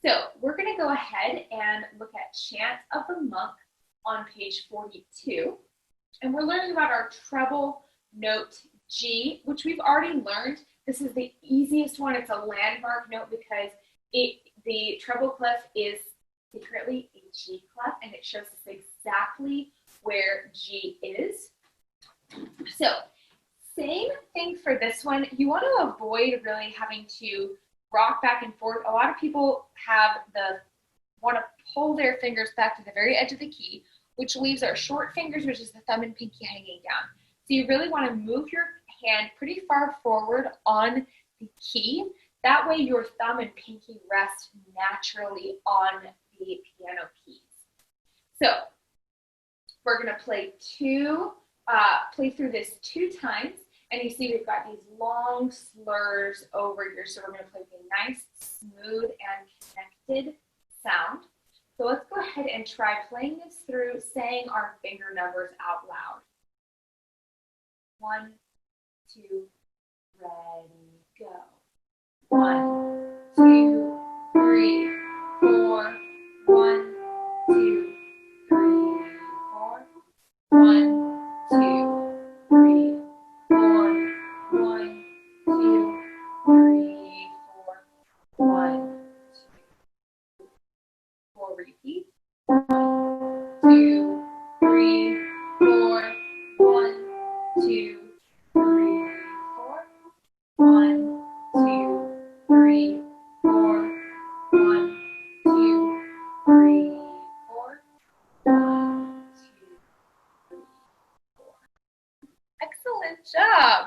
So we're going to go ahead and look at Chant of the Monk on page 42. And we're learning about our treble note G, which we've already learned. This is the easiest one. It's a landmark note because the treble clef is secretly a G clef, and it shows us exactly where G is. So same thing for this one. You want to avoid really having to rock back and forth. A lot of people want to pull their fingers back to the very edge of the key, which leaves our short fingers, which is the thumb and pinky, hanging down. So you really want to move your hand pretty far forward on the key. That way your thumb and pinky rest naturally on the piano keys. So we're going to play through this 2 times. And you see we've got these long slurs over here. So we're going to play a nice, smooth, and connected sound. So let's go ahead and try playing this through, saying our finger numbers out loud. 1, 2, ready, go. 1, 2, 3, 4. 1, 2, 3, 4. 1, 2, 3, 4. 1, 2, 3, 4. 1, 2, 4. Repeat. 1, 2, 3, 4. 1, 2, 3, 4. 1, 2, 3, 4. 1, 2, 3, 4. 1, 2, 3, 4. Excellent job.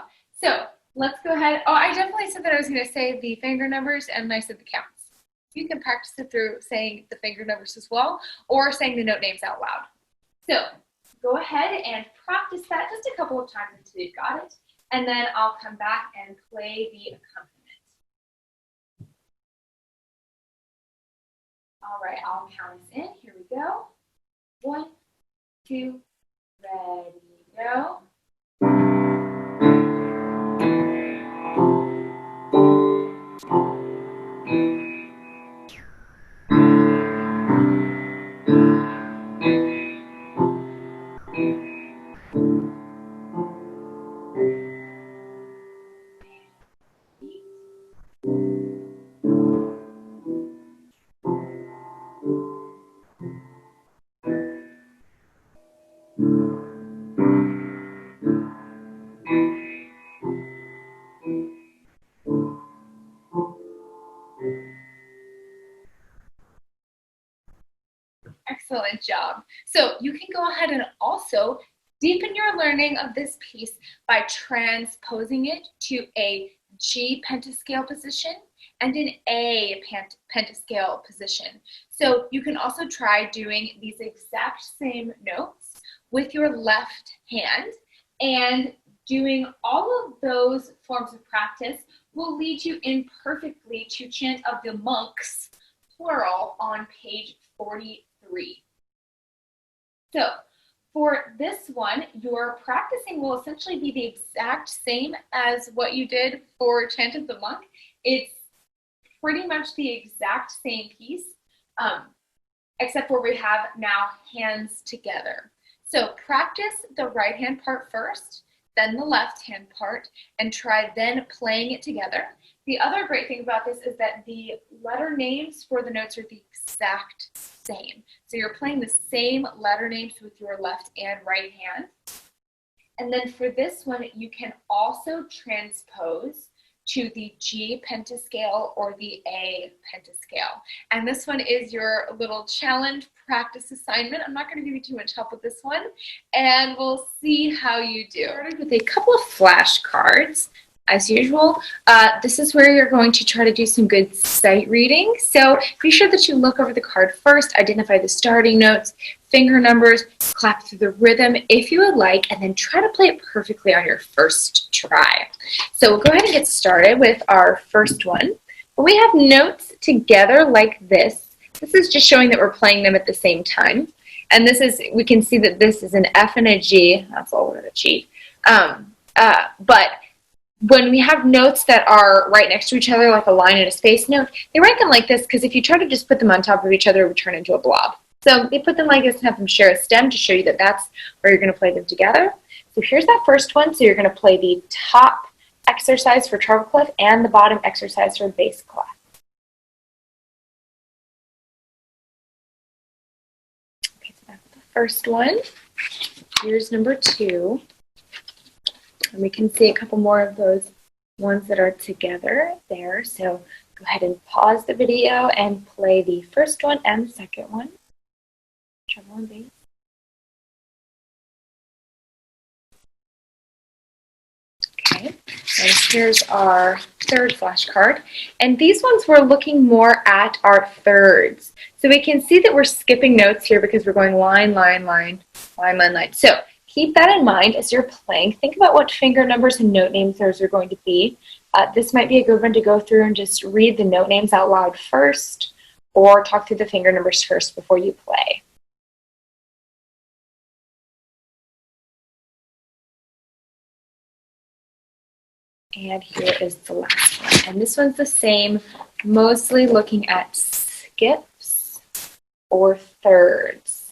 So let's go ahead. Oh, I definitely said that I was going to say the finger numbers, and I said the counts. You can practice it through saying the finger numbers as well, or saying the note names out loud. So go ahead and practice that just a couple of times until you've got it, and then I'll come back and play the accompaniment. All right, I'll count us in. Here we go. 1, 2, ready, go. Excellent job. So you can go ahead and also deepen your learning of this piece by transposing it to a G pentascale position and an A pentascale position. So you can also try doing these exact same notes with your left hand, and doing all of those forms of practice will lead you in perfectly to Chant of the Monks, plural, on page 43. So for this one, your practicing will essentially be the exact same as what you did for Chant of the Monk. It's pretty much the exact same piece, except for we have now hands together. So practice the right hand part first, then the left hand part, and try then playing it together. The other great thing about this is that the letter names for the notes are the exact same. So you're playing the same letter names with your left and right hand. And then for this one, you can also transpose to the G pentascale or the A pentascale. And this one is your little challenge practice assignment. I'm not going to give you too much help with this one, and we'll see how you do. Started with a couple of flashcards. As usual, this is where you're going to try to do some good sight reading. So be sure that you look over the card first, identify the starting notes, finger numbers, clap through the rhythm if you would like, and then try to play it perfectly on your first try. So we'll go ahead and get started with our first one. We have notes together like this. This is just showing that we're playing them at the same time. And this is, we can see that this is an F and a G. That's all with a G. But when we have notes that are right next to each other, like a line and a space note, they write them like this because if you try to just put them on top of each other, it would turn into a blob. So they put them like this and have them share a stem to show you that that's where you're going to play them together. So here's that first one. So you're going to play the top exercise for treble clef and the bottom exercise for bass clef. Okay, so that's the first one. Here's number 2. And we can see a couple more of those ones that are together there. So go ahead and pause the video and play the first one and the second one. Treble and bass. Okay, and here's our third flashcard. And these ones we're looking more at our thirds. So we can see that we're skipping notes here because we're going line, line, line, line, line, line. So keep that in mind as you're playing. Think about what finger numbers and note names those are going to be. This might be a good one to go through and just read the note names out loud first, or talk through the finger numbers first before you play. And here is the last one. And this one's the same, mostly looking at skips or thirds.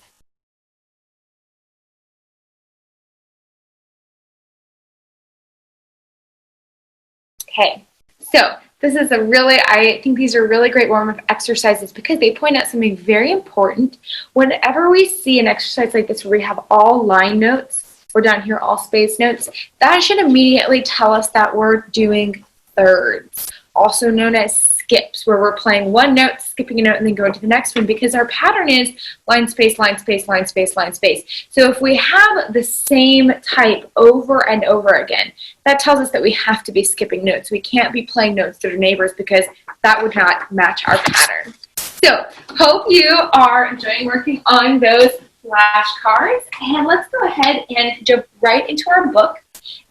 Okay, so this is I think these are really great warm-up exercises because they point out something very important. Whenever we see an exercise like this where we have all line notes, or down here all space notes, that should immediately tell us that we're doing thirds, also known as skips, where we're playing one note, skipping a note, and then going to the next one, because our pattern is line, space, line, space, line, space, line, space. So if we have the same type over and over again, that tells us that we have to be skipping notes. We can't be playing notes that are neighbors because that would not match our pattern. So hope you are enjoying working on those flashcards, and let's go ahead and jump right into our book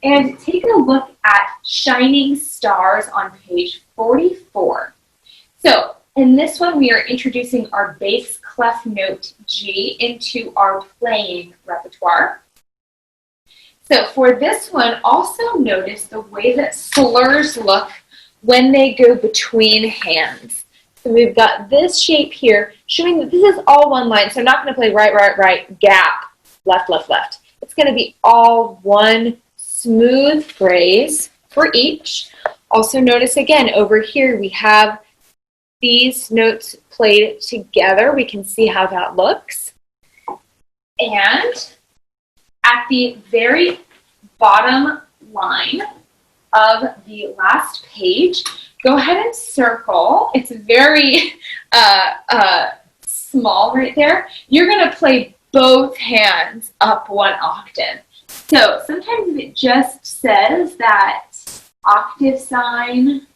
and take a look at Shining Stars on page 44. So in this one, we are introducing our bass clef note G into our playing repertoire. So for this one, also notice the way that slurs look when they go between hands. So we've got this shape here showing that this is all one line. So I'm not going to play right, right, right, gap, left, left, left. It's going to be all one smooth phrase for each. Also notice again over here we have these notes played together. We can see how that looks. And at the very bottom line of the last page, go ahead and circle. It's very small right there. You're going to play both hands up one octave. So sometimes if it just says that octave sign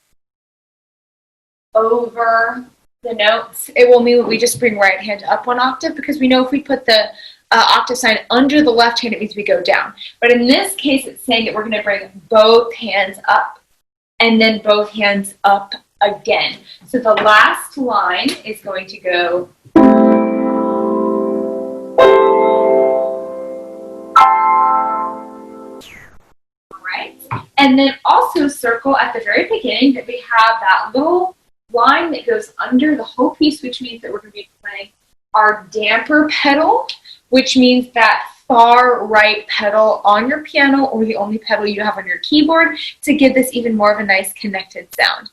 over the notes, it will mean that we just bring right hand up one octave, because we know if we put the octave sign under the left hand, it means we go down. But in this case, it's saying that we're going to bring both hands up and then both hands up again. So the last line is going to go right, and then also circle at the very beginning that we have that little line that goes under the whole piece, which means that we're going to be playing our damper pedal, which means that far right pedal on your piano, or the only pedal you have on your keyboard, to give this even more of a nice connected sound.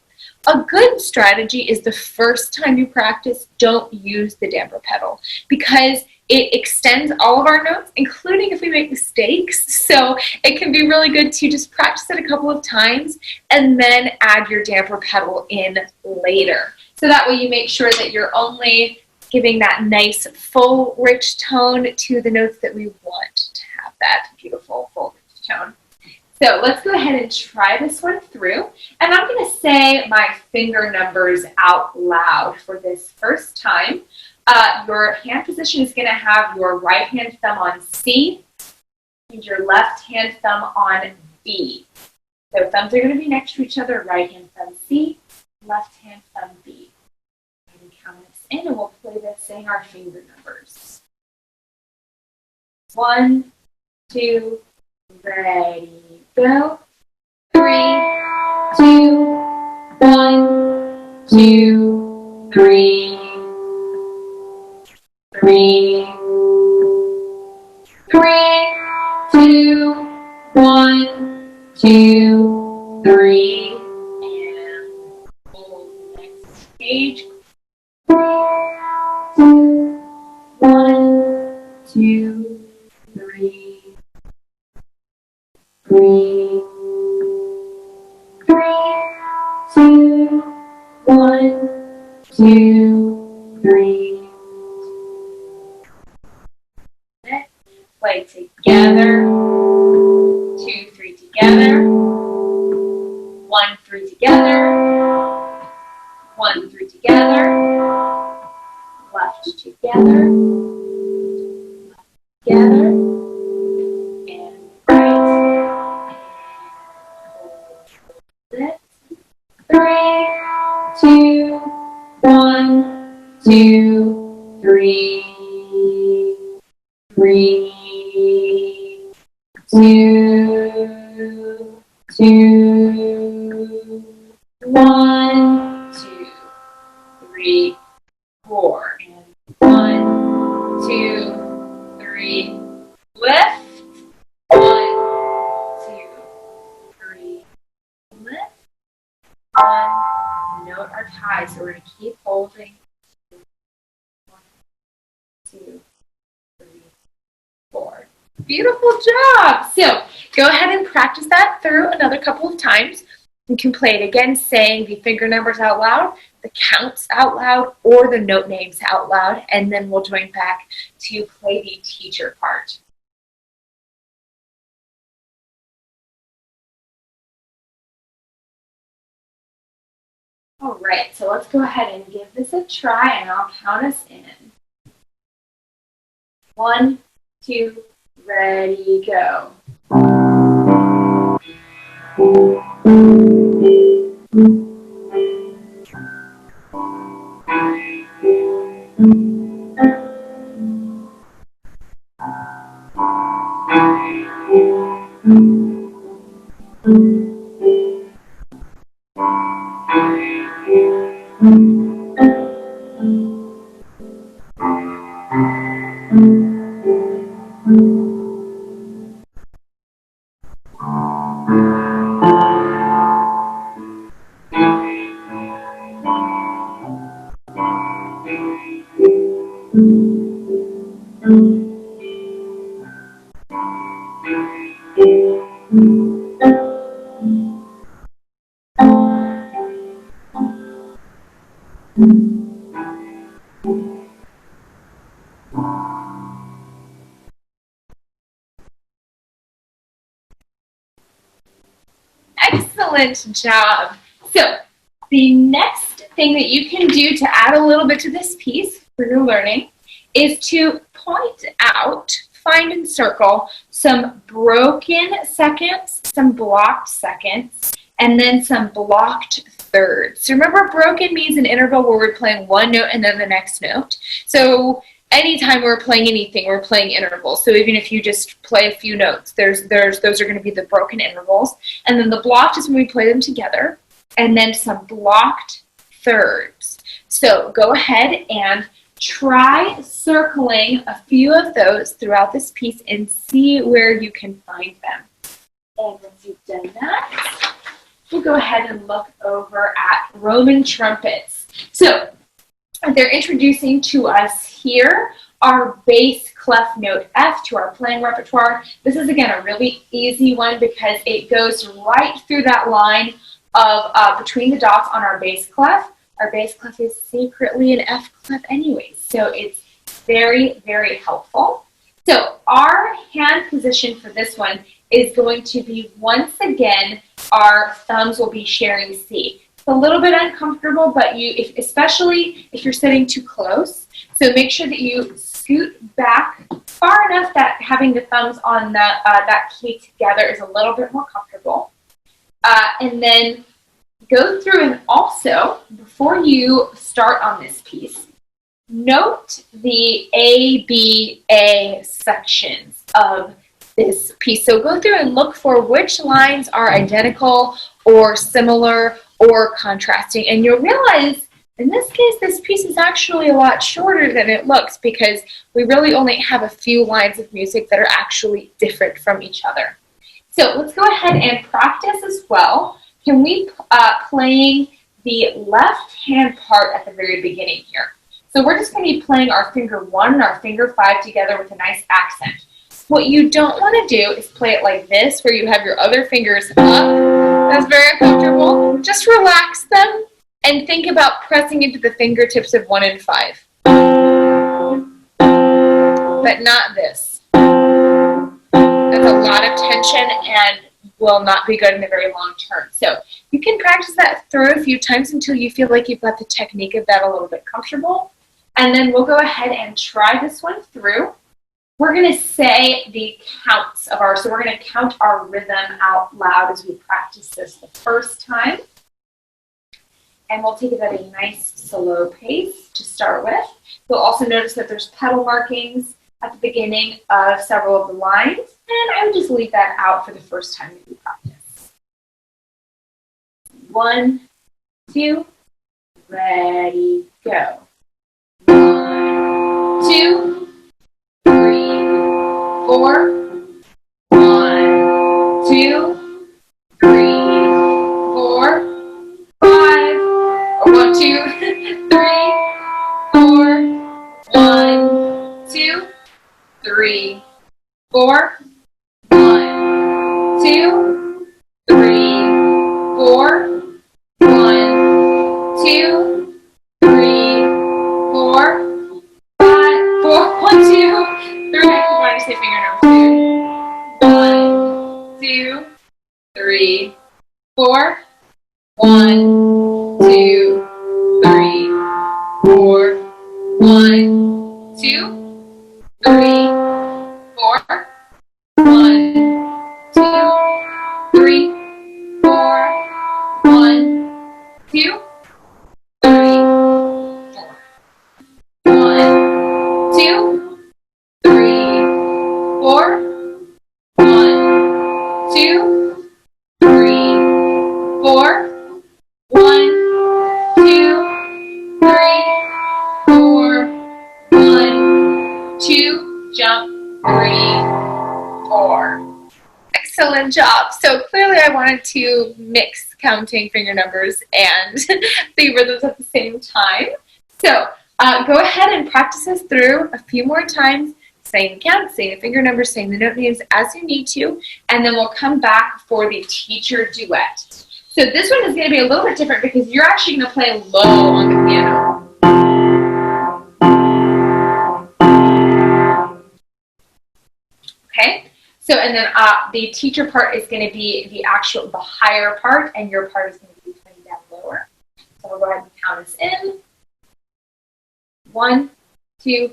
A good strategy is the first time you practice, don't use the damper pedal, because it extends all of our notes, including if we make mistakes. So it can be really good to just practice it a couple of times and then add your damper pedal in later. So that way you make sure that you're only giving that nice, full, rich tone to the notes that we want to have that beautiful, full, rich tone. So let's go ahead and try this one through. And I'm going to say my finger numbers out loud for this first time. Your hand position is going to have your right hand thumb on C and your left hand thumb on B. So thumbs are going to be next to each other, right hand thumb C, left hand thumb B. And count us in, and we'll play this saying our finger numbers. 1, 2, ready, go. 3, 2, 1, 2, 3, 3, 3, 2, 1, 2, 3, and hold next page. 3, 2, 1, 2, 3, 3, 3, 2, 1, 2, 3. Play together. 2, 3 together. 1, 3 together. 1, 3 together. Left together. Together. And right. And 3, 2, 1, 2, 3. 3, 2, 2, 1, 2, 3, 4, and 1, 2, 3, lift, 1, 2, 3, lift, 1, note our tie, so we're going to keep holding, 1, 2, 3, 4. Beautiful job. So go ahead and practice that through another couple of times. You can play it again, saying the finger numbers out loud, the counts out loud, or the note names out loud, and then we'll join back to play the teacher part. All right, so let's go ahead and give this a try, and I'll count us in. 1, 2, ready, go. Excellent job. So the next thing that you can do to add a little bit to this piece for your learning is to point out, find and circle some broken seconds, some blocked seconds, and then some blocked thirds. So remember, broken means an interval where we're playing one note and then the next note. So anytime we're playing anything, we're playing intervals. So even if you just play a few notes, those are going to be the broken intervals. And then the blocked is when we play them together. And then some blocked thirds. So go ahead and try circling a few of those throughout this piece and see where you can find them. And once you've done that, we'll go ahead and look over at Roman trumpets. So they're introducing to us here our bass clef note F to our playing repertoire. This is, again, a really easy one because it goes right through that line of between the dots on our bass clef. Our bass clef is secretly an F clef anyways, so it's very, very helpful. So our hand position for this one is going to be, once again, our thumbs will be sharing C. It's a little bit uncomfortable, but especially if you're sitting too close. So make sure that you scoot back far enough that having the thumbs on that key together is a little bit more comfortable. And then go through and also, before you start on this piece, note the A, B, A sections of this piece. So go through and look for which lines are identical or similar or contrasting. And you'll realize in this case, this piece is actually a lot shorter than it looks because we really only have a few lines of music that are actually different from each other. So let's go ahead and practice as well. Can we playing the left hand part at the very beginning here? So we're just going to be playing our finger 1 and our finger 5 together with a nice accent. What you don't want to do is play it like this, where you have your other fingers up. That's very uncomfortable. Just relax them and think about pressing into the fingertips of 1 and 5. But not this. That's a lot of tension and will not be good in the very long term. So you can practice that through a few times until you feel like you've got the technique of that a little bit comfortable. And then we'll go ahead and try this one through. We're going to say the counts of so we're going to count our rhythm out loud as we practice this the first time. And we'll take it at a nice slow pace to start with. You'll also notice that there's pedal markings at the beginning of several of the lines, and I would just leave that out for the first time that you practice. 1, 2, ready, go. 1, 2, 3, 4. 1, 2, 3, 4, 5. 1, 2, 3, 4. 1, 2, 3, 4. 1, 2, 3, 4. 1, 2, 3, 4, 5. 4, 1, 2, 3. Why did I say finger number 2? 1, 2, 3, 4. 1, 2, 3, 4. 1, 2, 3, 4. 1, 2, 3, 4. 1, 2, 3, 4. 1, 2, 3, 4. 1, 2, 3, 4. 1, 2, 3, 4. 1, 2, jump, 3, 4. Excellent job. So clearly I wanted to mix counting finger numbers and the rhythms at the same time. So go ahead and practice this through a few more times, saying the count, saying the finger numbers, saying the note names as you need to, and then we'll come back for the teacher duet. So this one is going to be a little bit different because you're actually going to play low on the piano. Okay? So, and then the teacher part is going to be the higher part, and your part is going to be playing down lower. So we'll go ahead and count us in. 1, 2,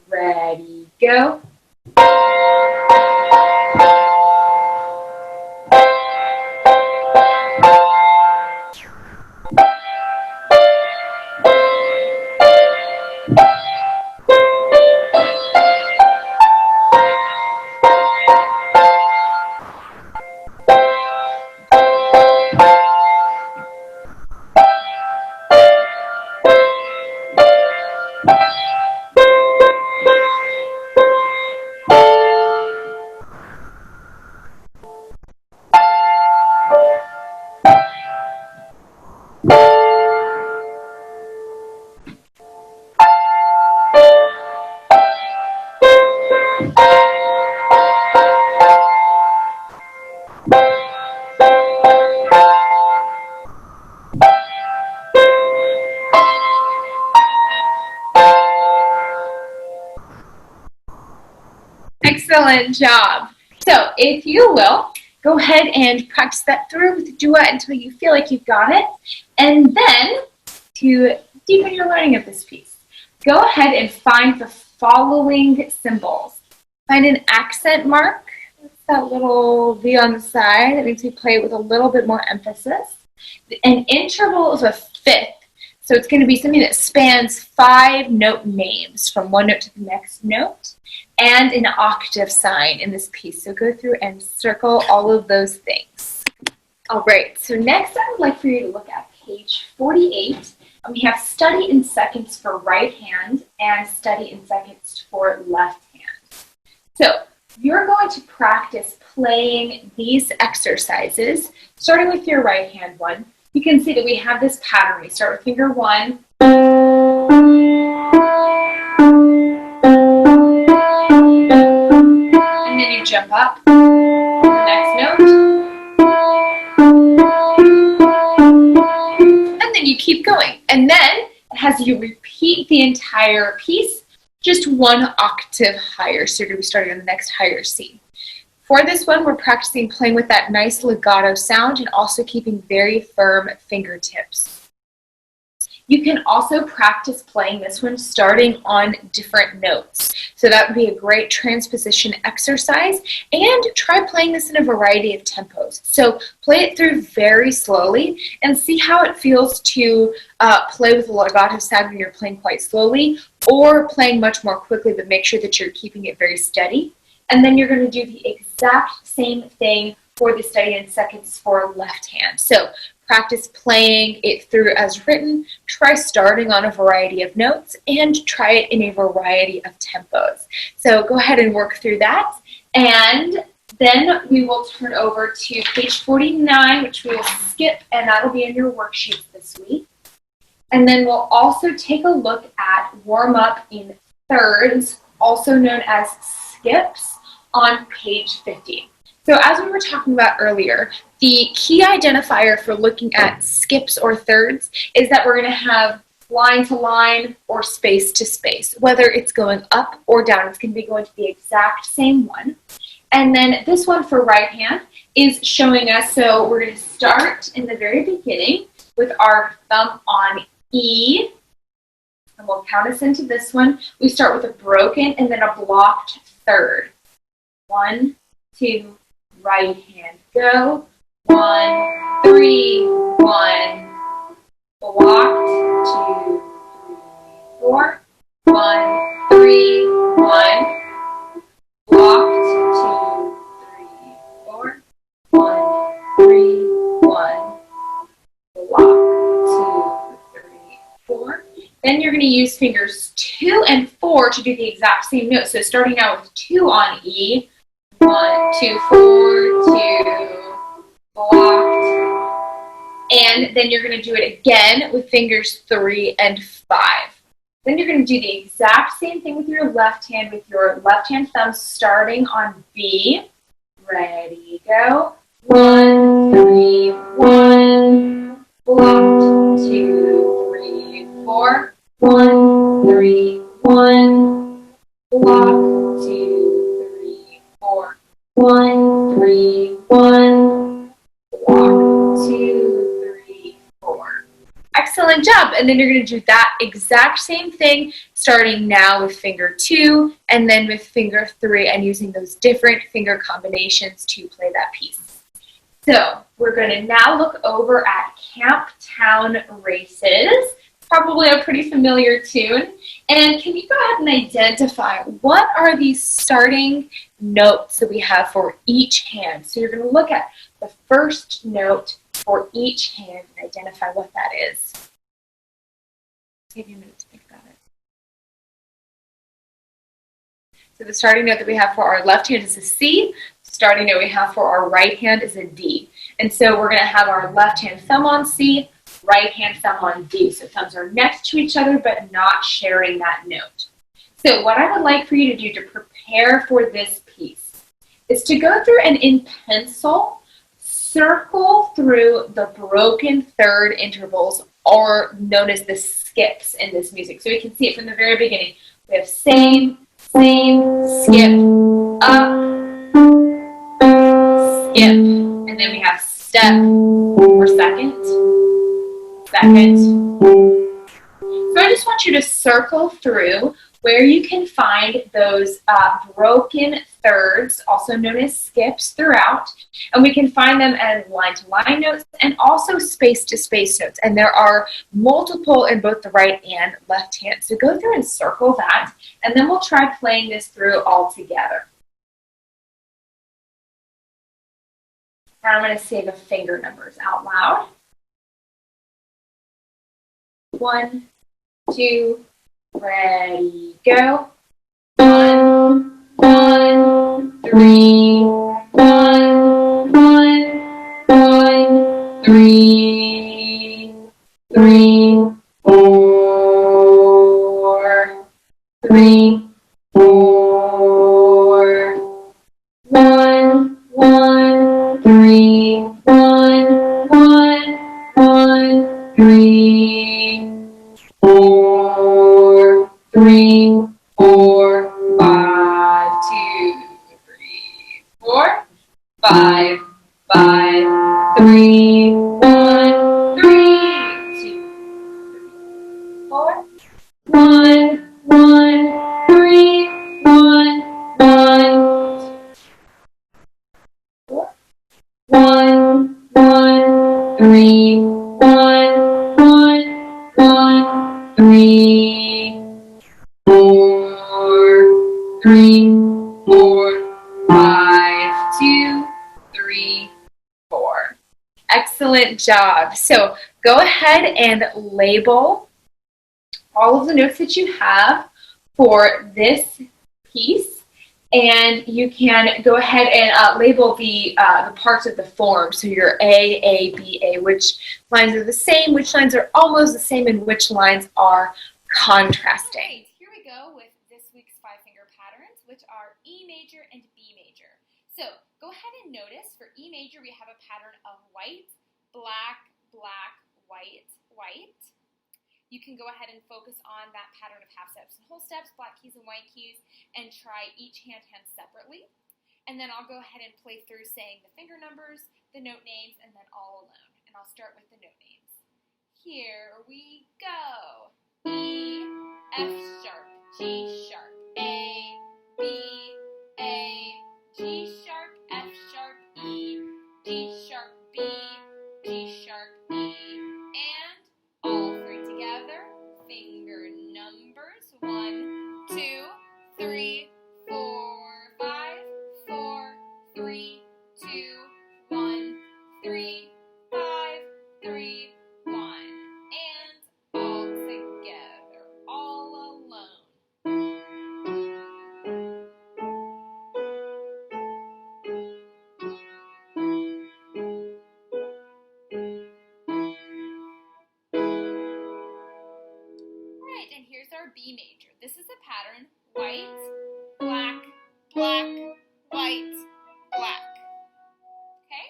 ready, go. Excellent job. So if you will, go ahead and practice that through with the duet until you feel like you've got it. And then to deepen your learning of this piece, go ahead and find the following symbols. Find an accent mark. That's that little V on the side. That means we play it with a little bit more emphasis. An interval is a fifth. So it's going to be something that spans 5 note names from one note to the next note, and an octave sign in this piece. So go through and circle all of those things. All right, so next I would like for you to look at page 48. And we have study in seconds for right hand and study in seconds for left hand. So you're going to practice playing these exercises, starting with your right hand one. You can see that we have this pattern. We start with finger 1. And then you jump up to the next note. And then you keep going. And then as you repeat the entire piece, just one octave higher. So you're going to be starting on the next higher C. For this one, we're practicing playing with that nice legato sound and also keeping very firm fingertips. You can also practice playing this one starting on different notes. So that would be a great transposition exercise, and try playing this in a variety of tempos. So play it through very slowly and see how it feels to play with a legato sound when you're playing quite slowly, or playing much more quickly, but make sure that you're keeping it very steady. And then you're going to do the exact same thing for the study in seconds for left hand. So practice playing it through as written, try starting on a variety of notes, and try it in a variety of tempos. So go ahead and work through that, and then we will turn over to page 49, which we will skip, and that'll be in your worksheets this week. And then we'll also take a look at warm-up in thirds, also known as skips, on page 50. So as we were talking about earlier, the key identifier for looking at skips or thirds is that we're going to have line to line or space to space. Whether it's going up or down, it's going to be going to the exact same one. And then this one for right hand is showing us, so we're going to start in the very beginning with our thumb on E, and we'll count us into this one. We start with a broken and then a blocked third. 1, 2, right hand, go. 1, 3, 1, blocked, 2, 3, 4. 1, 3, 1, blocked, 2, 3, 4. 1, 3, 1, blocked, 2, 3, 4. Then you're going to use fingers 2 and 4 to do the exact same note. So starting out with 2 on E, 1, 2, 4, 2, blocked. And then you're going to do it again with fingers 3 and 5. Then you're going to do the exact same thing with your left hand thumb starting on B. Ready, go. 1, 3, 1, blocked, 2, 3, 4. 1, 3, 1, blocked, 2, 3, 4. 1, 3, 1, blocked, 2, 3, 4. Excellent job. And then you're going to do that exact same thing starting now with finger 2 and then with finger 3, and using those different finger combinations to play that piece. So we're going to now look over at Camp Town Races. Probably a pretty familiar tune. And can you go ahead and identify what are these starting notes that we have for each hand? So you're going to look at the first note for each hand and identify what that is. I'll give you a minute to think about it. So the starting note that we have for our left hand is a C. The starting note we have for our right hand is a D. And so we're going to have our left hand thumb on C, right hand thumb on D. So thumbs are next to each other but not sharing that note. So what I would like for you to do to prepare for this piece is to go through and in pencil circle through the broken third intervals, or known as the skips in this music. So we can see it from the very beginning. We have same, skip, up, skip, and then we have step or second. So I just want you to circle through where you can find those broken thirds, also known as skips, throughout. And we can find them as line-to-line notes and also space-to-space notes. And there are multiple in both the right and left hand. So go through and circle that, and then we'll try playing this through all together. And I'm going to say the finger numbers out loud. 1, 2, ready, go. 1, 1, 3, 1, 1, 3, 3, 4, 3, 4, 1, 1, 3, 1, 1, 3, 4, 3, 4, 5, 2, 3, 4, 5, 5, 3, 1, 3, 2, 4, 1, 1, 3, 1, 1, 4, 1, 1, 3, 1, 1, 1, 3, 4, 3, 4, 5, 2, 3, 4. Excellent job. So go ahead and label all of the notes that you have for this piece, and you can go ahead and label the parts of the form. So your A, B, A, which lines are the same, which lines are almost the same, and which lines are contrasting. Right, here we go with this week's 5-finger patterns, which are E major and B major. So go ahead and notice for E major we have a pattern of white, black, black, white, white. You can go ahead and focus on that pattern of half steps and whole steps, black keys and white keys, and try each hand separately. And then I'll go ahead and play through saying the finger numbers, the note names, and then all alone. And I'll start with the note names. Here we go. E, F sharp, G sharp, A, B, A, G sharp, F sharp, E, D sharp, B, G sharp, E, and all three together. Finger numbers 1, 2, 3, 4, 5, 4, 3, 2, 1, 3, 5, 3, 1, and all together, all alone. Alright, and here's our B major. This is the pattern white, black, black, white, black. Okay?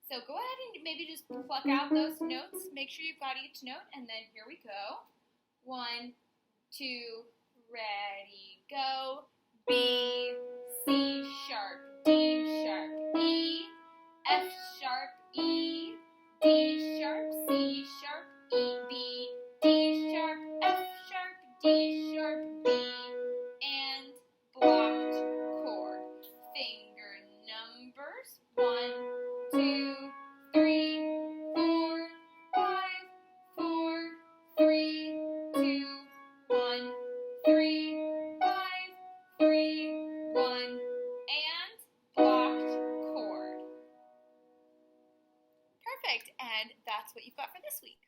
So go ahead and maybe just pluck out those notes. Make sure you've got each note, and then here we go. 1, 2, ready, go. B, C sharp, D sharp, E, F sharp, E, D sharp, C sharp, E, B, D sharp, F sharp, D sharp, B, and blocked chord. Finger numbers 1, 2, 3, 4, 5, 4, 3, 2, 1, 3, 5, 3, 1, and blocked chord. Perfect, and that's what you've got for this week.